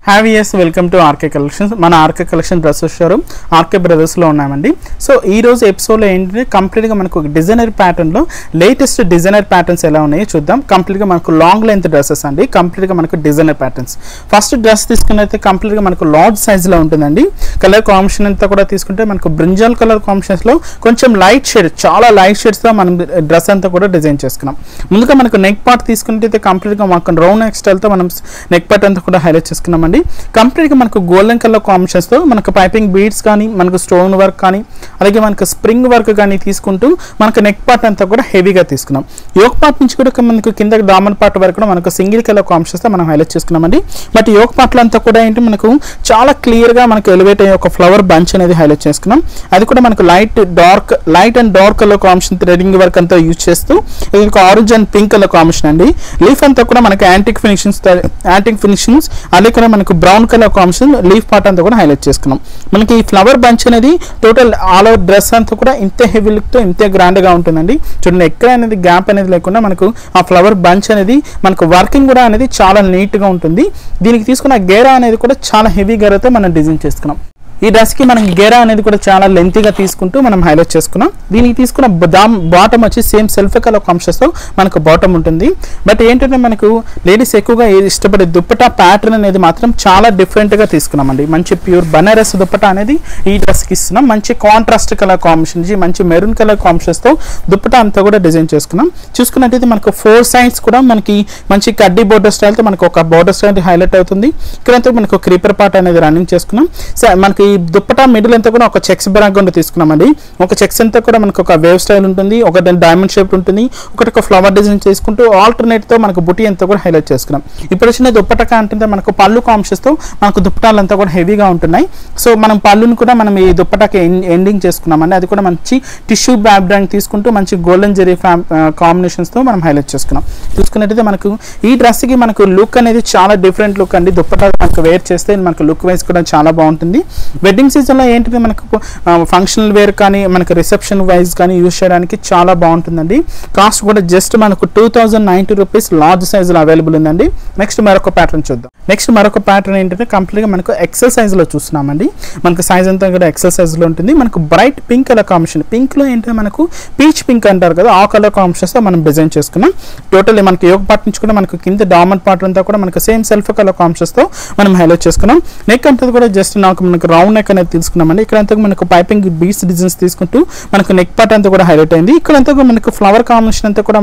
Have యస్ welcome to RK collections. మన RK collection dresses showroom RK బ్రదర్స్లో ఉన్నామండి. సో ఈ రోజు ఎపిసోడ్లో ఏంటంటే కంప్లీట్గా మనకు ఒక డిజైనర్ ప్యాటర్న్లో లేటెస్ట్ డిజైనర్ ప్యాటర్న్స్ ఎలా ఉన్నాయో చూద్దాం. కంప్లీట్గా మనకు లాంగ్ లెంత్ డ్రెస్సెస్ అండి, కంప్లీట్గా మనకు డిజైనర్ ప్యాటర్న్స్. ఫస్ట్ డ్రెస్ తీసుకున్నైతే కంప్లీట్గా మనకు లార్జ్ సైజ్లో ఉంటుందండి. కలర్ కాంబినేషన్ అంతా కూడా తీసుకుంటే మనకు బ్రింజాల్ కలర్ కాంబినేషన్స్లో కొంచెం లైట్ షేడ్, చాలా లైట్ షేడ్స్తో మనం డ్రెస్ అంతా కూడా డిజైన్ చేసుకున్నాం. ముందుగా మనకు నెక్ పార్ట్ తీసుకుంటే కంప్లీట్గా మనకు రౌండ్ నెక్ స్టైల్తో మనం నెక్ పార్ట్ అంతా కూడా హైలైట్ చేసుకున్నామండి. కంప్లీట్గా మనకు గోల్డెన్ కలర్ కాంబినేషన్స్తో మనకు పైపింగ్ బీడ్స్ కానీ, మనకు స్టోన్ వర్క్ కానీ, అలాగే మనకు స్ప్రింగ్ వర్క్ కానీ తీసుకుంటూ మనకు నెక్ పార్ట్ అంతా కూడా హెవీగా తీసుకున్నాం. యోక్ పార్ట్ నుంచి కూడా మనకు కింద డామన్ పార్ట్ వరకు కూడా మనకు సింగిల్ కలర్ కాంబినేషన్స్తో మనం హైలైట్ చేసుకున్నామండి. బట్ యోక్ పార్ట్లో అంతా కూడా ఏంటి మనకు చాలా క్లియర్గా మనకు ఎలివేట్ అయ్యే ఒక ఫ్లవర్ బంచ్ అనేది హైలైట్ చేసుకున్నాం. అది కూడా మనకు light and dark colour combination threading work అంతా యూజ్ చేస్తూ ఇది ఒక orange and pink colour combination అండి. లీఫ్ అంతా కూడా మనకు యాంటిక్ ఫినిషింగ్స్ అలాగే కూడా మనకు brown colour combination leaf part అంతా కూడా హైలైట్ చేసుకున్నాం. మనకి ఈ ఫ్లవర్ బంచ్ అనేది టోటల్ ఆల్ ఓవర్ డ్రెస్ అంతా కూడా ఇంతే హెవీ లుక్తో ఇంతే గ్రాండ్గా ఉంటుందండి. చూడండి, ఎక్కడ అనేది గ్యాప్ అనేది లేకుండా మనకు ఆ ఫ్లవర్ బంచ్ అనేది మనకు వర్కింగ్ కూడా అనేది చాలా నీట్గా ఉంటుంది. దీనికి తీసుకున్న గేరా అనేది కూడా చాలా హెవీ గేరాతో మనం డిజైన్ చేసుకున్నాం. ఈ డ్రెస్కి మనం గేరా అనేది కూడా చాలా లెంతీగా తీసుకుంటూ మనం హైలైట్ చేసుకున్నాం. దీనికి తీసుకున్న బాటమ్ వచ్చి సేమ్ సెల్ఫ్ కలర్ కాంబినేషన్స్తో మనకు బాటమ్ ఉంటుంది. బట్ ఏంటంటే మనకు లేడీస్ ఎక్కువగా ఇష్టపడే దుప్పటా ప్యాటర్న్ అనేది మాత్రం చాలా డిఫరెంట్గా తీసుకున్నామండి. మంచి ప్యూర్ బనారస్ దుప్పటా అనేది ఈ డ్రెస్కి ఇస్తున్నాం. మంచి కాంట్రాస్ట్ కలర్ కాంబినేషన్, మంచి మెరూన్ కలర్ కాంబినేషన్స్తో దుప్పటా అంతా కూడా డిజైన్ చేసుకున్నాం. చూసుకున్నట్టయితే మనకు 4 సైడ్స్ కూడా మనకి మంచి కడ్డీ బోర్డర్ స్టైల్తో మనకు ఒక బోర్డర్ స్టైల్ హైలైట్ అవుతుంది. ఇక్కడంతా మనకు క్రీపర్ పార్ట్ అనేది రన్నింగ్ చేసుకున్నాం. మనకి ఈ దుప్పటా మిడిల్ అంతా కూడా ఒక చెక్స్ బ్యాక్గ్రౌండ్ తీసుకున్నామండి. ఒక చెక్స్ అంతా కూడా మనకు ఒక వేవ్ స్టైల్ ఉంటుంది, ఒక డైమండ్ షేప్ ఉంటుంది, ఒక ఫ్లవర్ డిజైన్ చేసుకుంటూ ఆల్టర్నేట్ తో మనకు బుటీ అంతా కూడా హైలైట్ చేసుకున్నాం. ఇప్పుడు వచ్చిన దుప్పటా అంటే మనకు పళ్ళు కాంబినేషన్స్ తో మనకు దుప్పటాలంతా కూడా హెవీగా ఉంటున్నాయి. సో మనం పళ్ళును కూడా మనం ఈ దుప్పటాకి ఎండింగ్ చేసుకున్నామండి. అది కూడా మంచి టిష్యూ బ్యాక్గ్రౌండ్ తీసుకుంటూ మంచి గోల్డెన్ జెరీ కాంబినేషన్స్ తో మనం హైలైట్ చేసుకున్నాం. చూసుకున్నట్టయితే మనకు ఈ డ్రెస్ కి మనకు లుక్ అనేది చాలా డిఫరెంట్ లుక్ అండి. దుప్పటా మనకు వేర్ చేస్తే మనకు లుక్ వైజ్ కూడా చాలా బాగుంటుంది. వెడ్డింగ్ సీజన్లో ఏంటిది మనకు ఫంక్షనల్ వేర్ కానీ మనకు రిసెప్షన్ వైజ్ కానీ యూజ్ చేయడానికి చాలా బాగుంటుందండి. కాస్ట్ కూడా జస్ట్ మనకు 2090 రూపీస్ లార్జ్ సైజులో అవైలబుల్ ఉందండి. నెక్స్ట్ మరొక ప్యాటర్న్ చూద్దాం. నెక్స్ట్ మరొక ప్యాటర్న్ ఏంటంటే కంప్లీట్గా మనకు ఎక్సెల్ సైజ్లో చూస్తున్నామండి. మనకు సైజ్ అంతా కూడా ఎక్సెల్ సైజ్లో ఉంటుంది. మనకు బ్రైట్ పింక్ కలర్ కాంబినేషన్, పింక్లో ఏంటంటే మనకు పీచ్ పింక్ అంటారు కదా, ఆ కలర్ కాంబినేషన్స్తో మనం డిజైన్ చేసుకున్నాం. టోటల్ మనకి యోగ పార్ట్ నుంచి కూడా మనకు కింద డామన్ పార్ట్ అంతా కూడా మనకు సేమ్ సెల్ఫ్ కలర్ కాంబినేషన్స్తో మనం హైలైట్ చేసుకున్నాం. నెక్ అంతా కూడా జస్ట్ మనకు రౌండ్ నెక్ అనేది తీసుకున్నామండి. ఇక్కడంతా మనకు పైపింగ్ బీడ్స్ డిజైన్స్ తీసుకుంటూ మనకు నెక్ పార్ట్ అంతా కూడా హైలైట్ అయింది. ఇక్కడంతా కూడా మనకు ఫ్లవర్ కాంబినేషన్ అంతా కూడా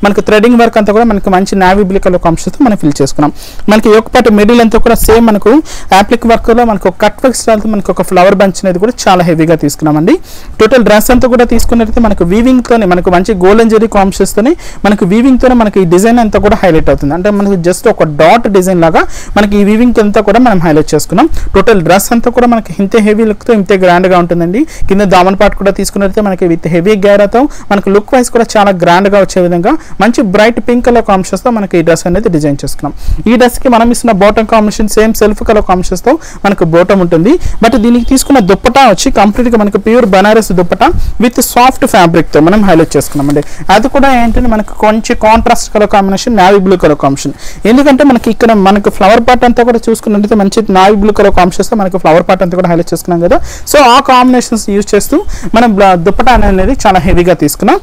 మనకు థ్రెడింగ్ వర్క్ అంతా కూడా మనకు మంచి నావీ బ్లూ కలర్ కాంబినేషన్తో మనం ఫిల్ చేసుకున్నాం. మనకి యోగ పార్ట్ మిడిల్ అంతా కూడా సేమ్ మనకు యాప్లిక్ వర్క్ లో మనకు కట్ వర్క్ స్టైల్తో మనకు ఒక ఫ్లవర్ బంచ్ అనేది కూడా చాలా హెవీగా తీసుకున్నామండి. టోటల్ డ్రెస్ అంతా కూడా తీసుకున్నట్లయితే మనకు వీవింగ్ తోనే మనకు మంచి గోల్డెన్ జెరీ కాంబినేషన్స్ తోనే మనకు వీవింగ్ తోనే మనకి ఈ డిజైన్ అంతా కూడా హైలైట్ అవుతుంది. అంటే మనకు జస్ట్ ఒక డాట్ డిజైన్ లాగా మనకి ఈ వీవింగ్ అంతా కూడా మనం హైలైట్ చేసుకున్నాం. టోటల్ డ్రెస్ అంతా కూడా మనకి ఇంతే హెవీ లుక్ తో ఇంతే గ్రాండ్ గా ఉంటుందండి. కింద దామన్ పార్ట్ కూడా తీసుకున్నట్లయితే మనకి విత్ హెవీ గేరాతో మనకు లుక్ వైజ్ కూడా చాలా గ్రాండ్ గా వచ్చే విధంగా మంచి బ్రైట్ పింక్ కలర్ కాంబినేషన్స్ తో మనకి ఈ డ్రెస్ అనేది డిజైన్ చేసుకున్నాం. ఈ డ్రెస్ కి మనం ఇస్తున్న bottom combination same self colour combinations తో మనకు బాటమ్ ఉంటుంది. బట్ దీనికి తీసుకున్న దుప్పటా వచ్చి కంప్లీట్ గా మనకు pure Banaras dupatta with soft fabric తో మనం హైలైట్ చేసుకున్నామండి. అది కూడా ఏంటంటే మనకు కొంచెం contrast colour combination navy blue colour combination. ఎందుకంటే మనకి ఇక్కడ మనకు ఫ్లవర్ పార్ట్ అంతా కూడా చూసుకున్నట్లయితే మంచి నావీ బ్లూ కలర్ కాంబినేషన్స్ తో మనకు ఫ్లవర్ పార్ట్ అంతా కూడా హైలైట్ చేసుకున్నాం కదా. సో ఆ కాంబినేషన్స్ యూజ్ చేస్తూ మనం దుప్పటా అనేది చాలా హెవీగా తీసుకున్నాం.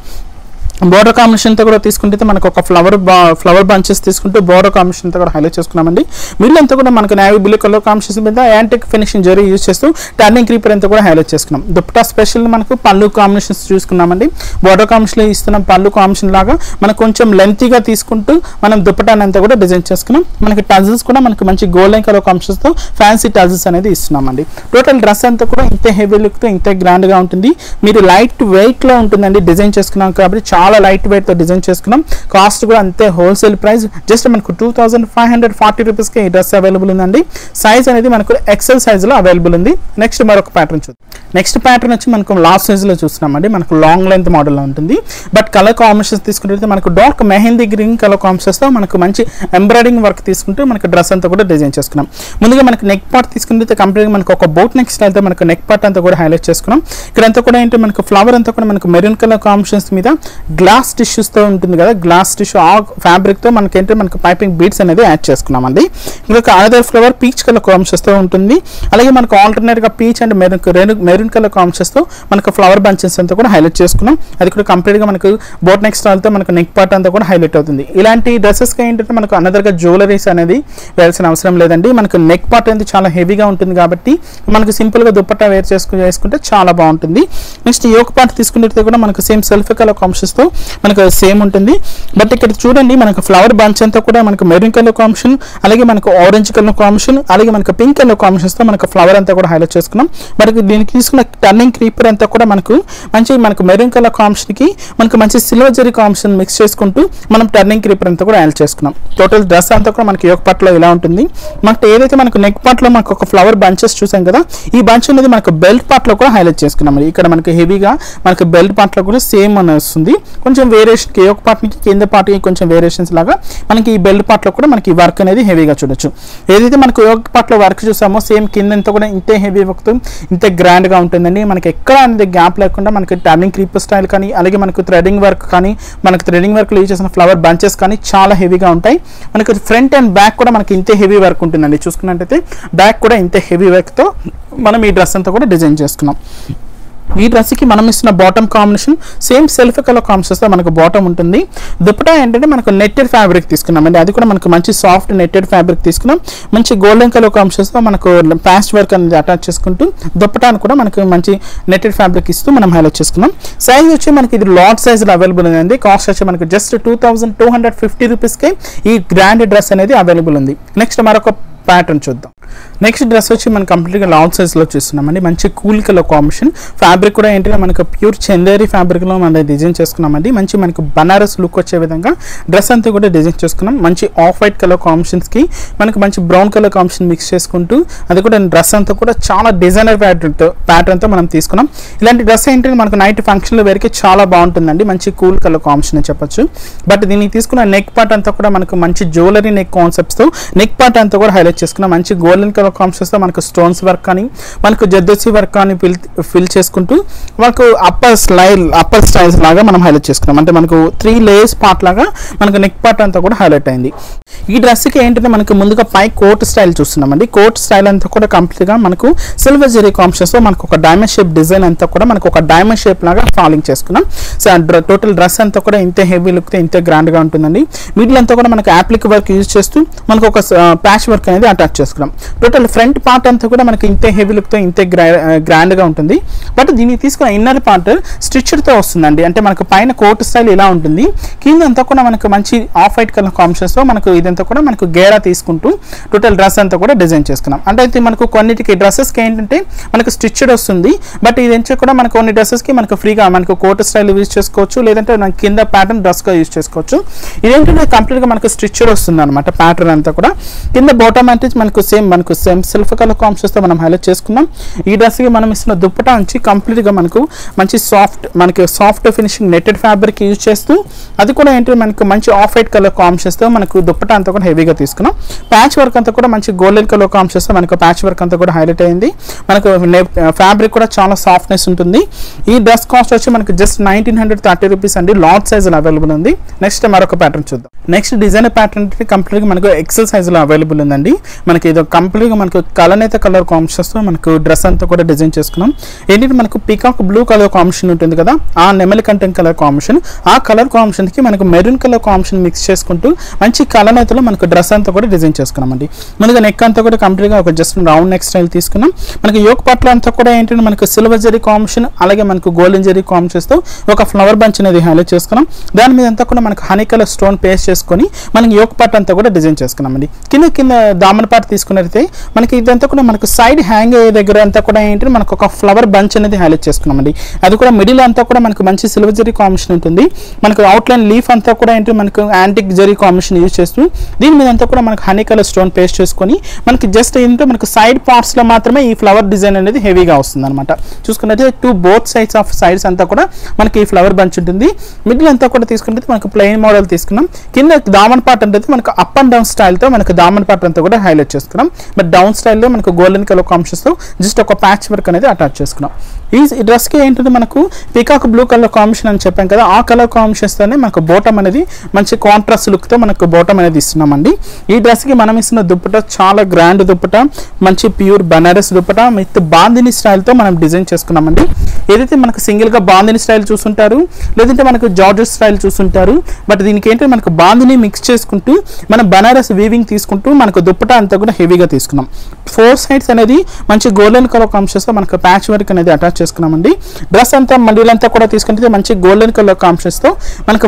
బోర్డర్ కాంబినేషన్తో కూడా తీసుకుంటే మనకు ఒక ఫ్లవర్ బంచెస్ తీసుకుంటూ బోర్డర్ కాంబినేషన్తో కూడా హైలైట్ చేసుకున్నామండి. మిడిల్ అంతా కూడా మనకు నావీ బ్లూ కలర్ కాంబినేషన్ మీద యాంటిక్ ఫినిషింగ్ జరీ యూజ్ చేస్తూ టర్నింగ్ క్రీపర్ అంతా కూడా హైలైట్ చేసుకున్నాం. దుప్పటా స్పెషల్ మనకు పళ్ళు కాంబినేషన్స్ చూసుకున్నామండి. బోర్డర్ కాంబినేషన్ ఇస్తున్న పళ్ళు కాంబినేషన్ లాగా మనకు కొంచెం లెంతీగా తీసుకుంటూ మనం దుప్పటాన్ని అంతా కూడా డిజైన్ చేసుకున్నాం. మనకి టజల్స్ కూడా మనకి మంచి గోల్డెన్ కలర్ కాంబినేషన్తో ఫ్యాన్సీ టజల్స్ అనేది ఇస్తున్నామండి. టోటల్ డ్రెస్ అంతా కూడా ఇంతే హెవీ లుక్తో ఇంతే గ్రాండ్గా ఉంటుంది. మీరు లైట్ వెయిట్లో ఉంటుందండి డిజైన్ చేసుకున్నాం కాబట్టి చాలా లైట్ వెయిట్ తో డిజైన్ చేసుకున్నాం. కాస్ట్ కూడా అంతే హోల్సేల్ ప్రైస్ జస్ట్ మనకు 2540 రూపీస్ కి ఈ డ్రెస్ అవైలబుల్ ఉందండి. సైజ్ అనేది మనకు ఎక్సెల్ సైజ్ లో అవైలబుల్ ఉంది. నెక్స్ట్ మరొక ప్యాటర్న్ చూద్దాం. నెక్స్ట్ ప్యాటర్న్ వచ్చి మనకు లాస్ట్ సైజ్ లో చూస్తున్నామండి. మనకు లాంగ్ లెంత్ మోడల్ లో ఉంటుంది. బట్ కలర్ కాంబినేషన్స్ తీసుకుంటే మనకు dark mehndi green colour combinations తో మనకు మంచి ఎంబ్రాయిడింగ్ వర్క్ తీసుకుంటూ మనకు డ్రెస్ అంతా కూడా డిజైన్ చేసుకున్నాం. ముందుగా మనకు నెక్ పార్ట్ తీసుకుంటే కంప్లీట్ మనకు ఒక బోట్ నెక్ స్టైల్ తో మనకు నెక్ పార్ట్ అంతా కూడా హైలైట్ చేసుకున్నాం. ఇక్కడంతా కూడా ఏంటి మనకు ఫ్లవర్ అంతా కూడా మనకు మెరూన్ కలర్ కాంబినేషన్స్ మీద గ్లాస్ టిష్యూస్తో ఉంటుంది కదా, గ్లాస్ టిష్యూ ఆ ఫ్యాబ్రిక్తో మనకేంటంటే మనకు పైపింగ్ బీడ్స్ అనేది యాడ్ చేసుకున్నామండి. ఇంకొక అనదర్ ఫ్లవర్ పీచ్ కలర్ కాంబినేషన్స్తో ఉంటుంది. అలాగే మనకు ఆల్టర్నేట్గా పీచ్ అండ్ మెరూన్ కలర్ కాంబినేషన్స్తో మనకు ఫ్లవర్ బంచెస్ అంతా కూడా హైలైట్ చేసుకున్నాం. అది కూడా కంప్లీట్గా మనకు బోట్ నెక్ స్టైల్తో మనకు నెక్ పార్ట్ అంతా కూడా హైలైట్ అవుతుంది. ఇలాంటి డ్రెస్సెస్కి ఏంటంటే మనకు అనదర్గా జ్యువెలరీస్ అనేది వేయాల్సిన అవసరం లేదండి. మనకు నెక్ పార్ట్ అనేది చాలా హెవీగా ఉంటుంది కాబట్టి మనకు సింపుల్గా దుపట్టా వేసుకుంటే చాలా బాగుంటుంది. నెక్స్ట్ యోక్ పార్ట్ తీసుకున్నట్లయితే కూడా మనకు సేమ్ సెల్ఫ్ కలర్ కాంబినేషన్స్తో మనకు సేమ్ ఉంటుంది. బట్ ఇక్కడ చూడండి మనకు ఫ్లవర్ బంచ్ అంతా కూడా మనకు మెరూన్ కలర్ కాంబినేషన్, అలాగే మనకు ఆరెంజ్ కలర్ కాంబినేషన్, అలాగే మనకు పింక్ కలర్ కాంబినేషన్స్తో మనకు ఫ్లవర్ అంతా కూడా హైలైట్ చేసుకున్నాం. మనకి దీనికి తీసుకున్న టర్నింగ్ క్రీపర్ అంతా కూడా మనకు మెరూన్ కలర్ కాంబినేషన్కి మనకు మంచి సిల్వర్ జరీ కాంబినేషన్ మిక్స్ చేసుకుంటూ మనం టర్నింగ్ క్రీపర్ అంతా కూడా యాడ్ చేసుకున్నాం. టోటల్ డ్రెస్ అంతా కూడా మనకి యోక్ పార్ట్లో ఇలా ఉంటుంది. మనకు ఏదైతే మనకు నెక్ పార్ట్లో మనకు ఒక ఫ్లవర్ బంచెస్ చూసాం కదా, ఈ బంచ్ అనేది మనకు బెల్ట్ పార్ట్లో కూడా హైలైట్ చేసుకున్నాం. ఇక్కడ మనకి హెవీగా మనకు బెల్ట్ పార్ట్లో కూడా సేమ్ అని వస్తుంది. కొంచెం వేరియేషన్ యోక్ పార్ట్కి కింద పార్ట్కి కొంచెం వేరియేషన్స్ లాగా మనకి ఈ బెల్ట్ పార్ట్లో కూడా మనకి వర్క్ అనేది హెవీగా చూడొచ్చు. ఏదైతే మనకు యోక్ పార్ట్లో వర్క్ చూసామో సేమ్ కింద అంతా కూడా ఇంతే హెవీ వర్క్ ఇంతే గ్రాండ్గా ఉంటుందండి. మనకి ఎక్కడ అనేది గ్యాప్ లేకుండా మనకి టర్నింగ్ క్రీపర్ స్టైల్ కానీ, అలాగే మనకు థ్రెడింగ్ వర్క్ కానీ, మనకు థ్రెడింగ్ వర్క్లో యూజ్ చేసిన ఫ్లవర్ బంచెస్ కానీ చాలా హెవీగా ఉంటాయి. మనకు ఫ్రంట్ అండ్ బ్యాక్ కూడా మనకి ఇంతే హెవీ వర్క్ ఉంటుందండి. చూసుకున్నట్టయితే బ్యాక్ కూడా ఇంతే హెవీ వర్క్తో మనం ఈ డ్రెస్ అంతా కూడా డిజైన్ చేసుకున్నాం. ఈ డ్రెస్కి మనం ఇస్తున్న bottom combination same self colour కాంబినేషన్స్తో మనకు బాటమ్ ఉంటుంది. దుపట్టా ఏంటంటే మనకు నెట్టెడ్ ఫ్యాబ్రిక్ తీసుకున్నామండి. అది కూడా మనకు మంచి సాఫ్ట్ నెట్టెడ్ ఫ్యాబ్రిక్ తీసుకున్నాం. మంచి గోల్డెన్ కలర్ కాంబినేషన్స్తో మనకు ప్యాచ్ వర్క్ అనేది అటాచ్ చేసుకుంటూ దుపట్టాను కూడా మనకు మంచి నెట్టెడ్ ఫ్యాబ్రిక్ ఇస్తూ మనం హైలైట్ చేసుకున్నాం. సైజ్ వచ్చి మనకి ఇది లార్జ్ సైజ్లో అవైలబుల్ ఉంది. కాస్ట్ వచ్చి మనకు జస్ట్ 2250 రూపీస్కే ఈ గ్రాండ్ డ్రెస్ అనేది అవైలబుల్ ఉంది. నెక్స్ట్ మరొక ప్యాటర్న్ చూద్దాం. నెక్స్ట్ డ్రెస్ వచ్చి మనం కంప్లీట్గా లార్జ్ సైజ్లో చూస్తున్నామండి. మంచి కూల్ కలర్ కాంబినేషన్ ఫ్యాబ్రిక్ కూడా ఏంటంటే మనకు ప్యూర్ చందేరి ఫ్యాబ్రిక్లో మనం డిజైన్ చేసుకున్నామండి. మంచి మనకు బనారస్ లుక్ వచ్చే విధంగా డ్రెస్ అంతా కూడా డిజైన్ చేసుకున్నాం. మంచి ఆఫ్ వైట్ కలర్ కాంబినేషన్స్కి మనకు మంచి బ్రౌన్ కలర్ కాంబినేషన్ మిక్స్ చేసుకుంటూ అది కూడా డ్రెస్ అంతా కూడా చాలా డిజైనర్ ప్యాటర్న్తో మనం తీసుకున్నాం. ఇలాంటి డ్రెస్ ఏంటంటే మనకు నైట్ ఫంక్షన్లో వేరికి చాలా బాగుంటుందండి. మంచి కూల్ కలర్ కాంబినేషన్ అని చెప్పొచ్చు. బట్ దీనికి తీసుకున్న నెక్ పార్ట్ అంతా కూడా మనకు మంచి జ్యువెలరీ నెక్ కాన్సెప్ట్స్తో నెక్ పార్ట్ అంతా కూడా హైలైట్ చేసుకున్నాం. మంచి గోల్డెన్ కలర్ కాంబినేషన్స్తో మనకు స్టోన్స్ వర్క్ కానీ, మనకు జర్దోసి వర్క్ కానీ ఫిల్ చేసుకుంటూ మనకు అప్పర్ స్టైల్స్ లాగా మనం హైలైట్ చేసుకున్నాం. అంటే మనకు 3 లేయర్స్ పార్ట్ లాగా మనకు నెక్ పార్ట్ అంతా కూడా హైలైట్ అయింది. ఈ డ్రెస్కి ఏంటంటే మనకు ముందుగా పై కోట్ స్టైల్ చూస్తున్నామండి. కోట్ స్టైల్ అంతా కూడా కంప్లీట్గా మనకు సిల్వర్ జరీ కాంబినేషన్స్తో మనకు ఒక డైమండ్ షేప్ డిజైన్ అంతా కూడా మనకు ఒక డైమండ్ షేప్ లాగా ఫాలింగ్ చేసుకున్నాం. సో టోటల్ డ్రెస్ అంతా కూడా ఇంతే హెవీ లుక్తో ఇంతే గ్రాండ్గా ఉంటుందండి. మిడిల్ అంతా కూడా మనకు యాప్లిక్ వర్క్ యూజ్ చేస్తూ మనకు ఒక ప్యాచ్ వర్క్ అనేది అటాచ్ చేసుకున్నాం. టోటల్ ఫ్రంట్ పార్ట్ అంతా కూడా మనకి ఇంతే హెవీ లుక్తో ఇంతే గ్రాండ్గా ఉంటుంది. బట్ దీనికి తీసుకున్న ఇన్నర్ పార్ట్ స్టిచ్డ్తో వస్తుందండి. అంటే మనకు పైన కోట్ స్టైల్ ఇలా ఉంటుంది, కింద అంతా కూడా మనకు మంచి ఆఫ్ వైట్ కలర్ కాంబినేషన్స్తో మనకు ఇదంతా కూడా మనకు గేరా తీసుకుంటూ టోటల్ డ్రెస్ అంతా కూడా డిజైన్ చేసుకున్నాం. అంటే అయితే మనకు కొన్నిటికి డ్రెస్సెస్కి ఏంటంటే మనకు స్టిచ్డ్ వస్తుంది. బట్ ఇదంతా కూడా మనకు కొన్ని డ్రెస్సెస్కి మనకు ఫ్రీగా మనకు కోట్ స్టైల్ యూజ్ చేసుకోవచ్చు, లేదంటే మనకి కింద ప్యాటర్న్ డ్రెస్గా యూజ్ చేసుకోవచ్చు. ఇదేంటంటే కంప్లీట్గా మనకు స్టిచ్డ్ వస్తుంది అనమాట ప్యాటర్న్ అంతా కూడా. కింద బాటమ్ అంటే మనకు సేమ్ సెల్ఫ్ కలర్ కాంబినేషన్స్తో మనం హైలైట్ చేసుకున్నాం. ఈ డ్రెస్కి మనం ఇస్తున్న దుప్పటా నుంచి కంప్లీట్గా మనకు మంచి soft finishing netted fabric use చేస్తూ అది కూడా ఏంటంటే మనకు మంచి ఆఫ్ వైట్ కలర్ కాంబినేషన్స్తో మనకు దుప్పటా అంతా కూడా హెవీగా తీసుకున్నాం. ప్యాచ్ వర్క్ అంతా కూడా మంచి గోల్డెన్ కలర్ కాంబినేషన్స్తో మనకు ప్యాచ్ వర్క్ అంతా కూడా హైలైట్ అయింది. మనకు ఫ్యాబ్రిక్ కూడా చాలా సాఫ్ట్నెస్ ఉంటుంది. ఈ డ్రెస్ కాస్ట్ వచ్చి మనకు జస్ట్ 1930 రూపీస్ అండి. లార్జ్ సైజులో అవైలబుల్ ఉంది. నెక్స్ట్ మరొక ప్యాటర్న్ చూద్దాం. నెక్స్ట్ డిజైనర్ ప్యాటర్న్ కంప్లీట్గా మనకు ఎక్సెల్ సైజులో అవైలబుల్ ఉందండి. మనకి ఇది కంప్లీట్గా మనకు కలనేత కలర్ కాంబినేషన్స్తో మనకు డ్రెస్ అంతా కూడా డిజైన్ చేసుకున్నాం. ఏంటంటే మనకు పీకాక్ బ్లూ కలర్ కాంబినేషన్ ఉంటుంది కదా, ఆ నెమలి కంటెంట్ కలర్ కాంబినేషన్, ఆ కలర్ కాంబినేషన్కి మనకు మెరూన్ కలర్ కాంబినేషన్ మిక్స్ చేసుకుంటూ మంచి కలనేతలో మనకు డ్రెస్ అంతా కూడా డిజైన్ చేసుకున్నామండి. మనకి నెక్ అంతా కూడా కంప్లీట్గా ఒక జస్ట్ రౌండ్ నెక్ స్టైల్ తీసుకున్నాం. మనకి యోక్ పార్ట్లో అంతా కూడా ఏంటంటే మనకు సిల్వర్ జరీ కాంబినేషన్, అలాగే మనకు గోల్డెన్ జరీ కాంబినేషన్స్తో ఒక ఫ్లవర్ బంచ్ అనేది హైలైట్ చేసుకున్నాం. దాని మీద అంతా కూడా మనకు హనీ కలర్ స్టోన్ పేస్ట్ చేసుకొని మనకి యోక్ పార్ట్ అంతా కూడా డిజైన్ చేసుకున్నామండి. కింద దామన్ పార్ట్ తీసుకున్నట్లయితే మనకి ఇదంతా కూడా మనకు సైడ్ హ్యాంగ్ అయ్యే దగ్గర అంతా కూడా ఏంటంటే మనకు ఒక ఫ్లవర్ బంచ్ అనేది హైలైట్ చేసుకున్నామండి. అది కూడా మిడిల్ అంతా కూడా మనకు మంచి సిల్వర్ జరీ కాంబినేషన్ ఉంటుంది. మనకు అవుట్లైన్ లీఫ్ అంతా కూడా ఏంటంటే మనకు యాంటిక్ జరీ కాంబినేషన్ యూజ్ చేస్తూ దీని మీద అంతా కూడా మనకు హనీ కలర్ స్టోన్ పేస్ట్ చేసుకొని మనకి జస్ట్ ఏంటంటే మనకు సైడ్ పార్ట్స్లో మాత్రమే ఈ ఫ్లవర్ డిజైన్ అనేది హెవీగా వస్తుంది అనమాట. చూసుకున్నట్లయితే బోత్ సైడ్స్ అంతా కూడా మనకి ఈ ఫ్లవర్ బంచ్ ఉంటుంది. మిడిల్ అంతా కూడా తీసుకుంటే మనకు ప్లెయిన్ మోడల్ తీసుకున్నాం. కింద దామన్ పార్ట్ అంటే మనకు అప్ అండ్ డౌన్ స్టైల్తో మనకు దామన్ పార్ట్ అంతా కూడా హైలైట్ చేసుకున్నాం. బట్ డౌన్ స్టైల్లో మనకు గోల్డెన్ కలర్ కాంబినేషన్స్తో జస్ట్ ఒక ప్యాచ్ వర్క్ అనేది అటాచ్ చేసుకున్నాం. ఈ డ్రెస్కి ఏంటంటే మనకు పీకాక్ బ్లూ కలర్ కాంబినేషన్ అని చెప్పాం కదా, ఆ కలర్ కాంబినేషన్స్తోనే మనకు బోటం అనేది మంచి కాంట్రాస్ట్ లుక్తో మనకు బోటం అనేది ఇస్తున్నామండి. ఈ డ్రెస్కి మనం ఇస్తున్న దుప్పట చాలా గ్రాండ్ దుప్పట, మంచి ప్యూర్ బనారస్ దుప్పట విత్ బాందిని స్టైల్తో మనం డిజైన్ చేసుకున్నామండి. ఏదైతే మనకు సింగిల్గా బాందిని స్టైల్ చూస్తుంటారు, లేదంటే మనకు జార్జెట్ స్టైల్ చూస్తుంటారు. బట్ దీనికి ఏంటంటే మనకు బాందిని మిక్స్ చేసుకుంటూ మనం బనారస్ వీవింగ్ తీసుకుంటూ మనకు దుప్పట అంతా కూడా హెవీగా తీసుకున్నాం. 4 సైడ్స్ అనేది మంచి గోల్డెన్ కలర్ కాంబినేషన్స్తో మనకు ప్యాచ్ వర్క్ అనేది అటాచ్ చేసుకున్నామండి. డ్రెస్ అంతా మళ్ళీలంతా కూడా తీసుకుంటే మంచి గోల్డెన్ కలర్ కాంబినేషన్స్తో మనకు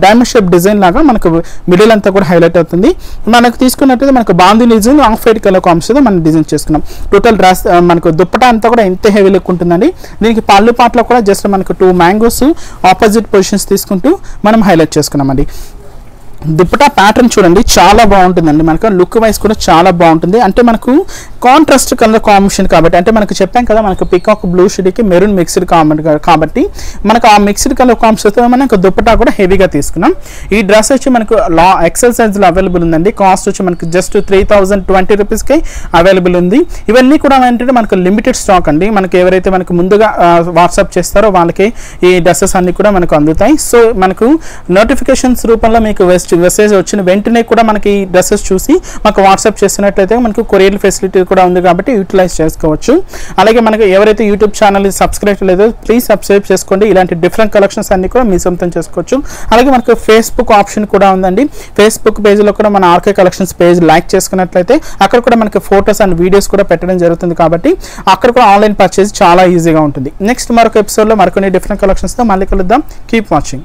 డైమండ్ షేప్ డిజైన్ లాగా మనకు మిడిల్ అంతా కూడా హైలైట్ అవుతుంది. మనకు తీసుకున్నట్లయితే మనకు bandhani design off white colour కాంబినేషన్తో మనం డిజైన్ చేసుకున్నాం. టోటల్ డ్రెస్ మనకు దుప్పట అంతా కూడా ఎంత హెవీ లుక్ ఉంటుందండి. దీనికి పళ్ళు పాటలో కూడా జస్ట్ మనకు 2 మ్యాంగోస్ ఆపోజిట్ పొజిషన్స్ తీసుకుంటూ మనం హైలైట్ చేసుకున్నామండి. దుప్పటా ప్యాటర్న్ చూడండి చాలా బాగుంటుందండి. మనకు లుక్ వైజ్ కూడా చాలా బాగుంటుంది. అంటే మనకు కాంట్రాస్ట్ కలర్ కాంబినేషన్ కాబట్టి, అంటే మనకు చెప్పాం కదా మనకు పికాక్ బ్లూ షేడ్కి మెరూన్ మిక్స్డ్ కాబట్టి మనకు ఆ మిక్స్డ్ కలర్ కాంబినేషన్తో మనకు దుప్పటా కూడా హెవీగా తీసుకున్నాం. ఈ డ్రెస్ వచ్చి మనకు ఎక్సెల్ సైజ్లో అవైలబుల్ ఉందండి. కాస్ట్ వచ్చి మనకు జస్ట్ 3020 రూపీస్కి అవైలబుల్ ఉంది. ఇవన్నీ కూడా ఏంటంటే మనకు లిమిటెడ్ స్టాక్ అండి. మనకు ఎవరైతే మనకు ముందుగా వాట్సాప్ చేస్తారో వాళ్ళకి ఈ డ్రెస్సెస్ అన్ని కూడా మనకు అందుతాయి. సో మనకు నోటిఫికేషన్స్ రూపంలో మీకు మెసేజ్ వచ్చిన వెంటనే కూడా మనకి ఈ డ్రెస్సెస్ చూసి మాకు వాట్సాప్ చేస్తున్నట్లయితే మనకు కొరియర్ ఫెసిలిటీ కూడా ఉంది కాబట్టి యూటిలైజ్ చేసుకోవచ్చు. అలాగే మనకు ఎవరైతే యూట్యూబ్ ఛానల్ సబ్స్క్రైబ్ లేదో ప్లీజ్ సబ్స్క్రైబ్ చేసుకోండి. ఇలాంటి డిఫరెంట్ కలెక్షన్స్ అన్ని కూడా మీ సొంతం చేసుకోవచ్చు. అలాగే మనకు ఫేస్బుక్ ఆప్షన్ కూడా ఉందండి. ఫేస్బుక్ పేజ్లో కూడా మన ఆర్కే కలెక్షన్స్ పేజ్ లైక్ చేసుకున్నట్లయితే అక్కడ కూడా మనకి ఫోటోస్ అండ్ వీడియోస్ కూడా పెట్టడం జరుగుతుంది కాబట్టి అక్కడ కూడా ఆన్లైన్ పర్చేజ్ చాలా ఈజీగా ఉంటుంది. నెక్స్ట్ మరొక ఎపిసోడ్లో మరికొన్ని డిఫరెంట్ కలెక్షన్స్తో మళ్ళీ కలుద్దాం. Keep watching.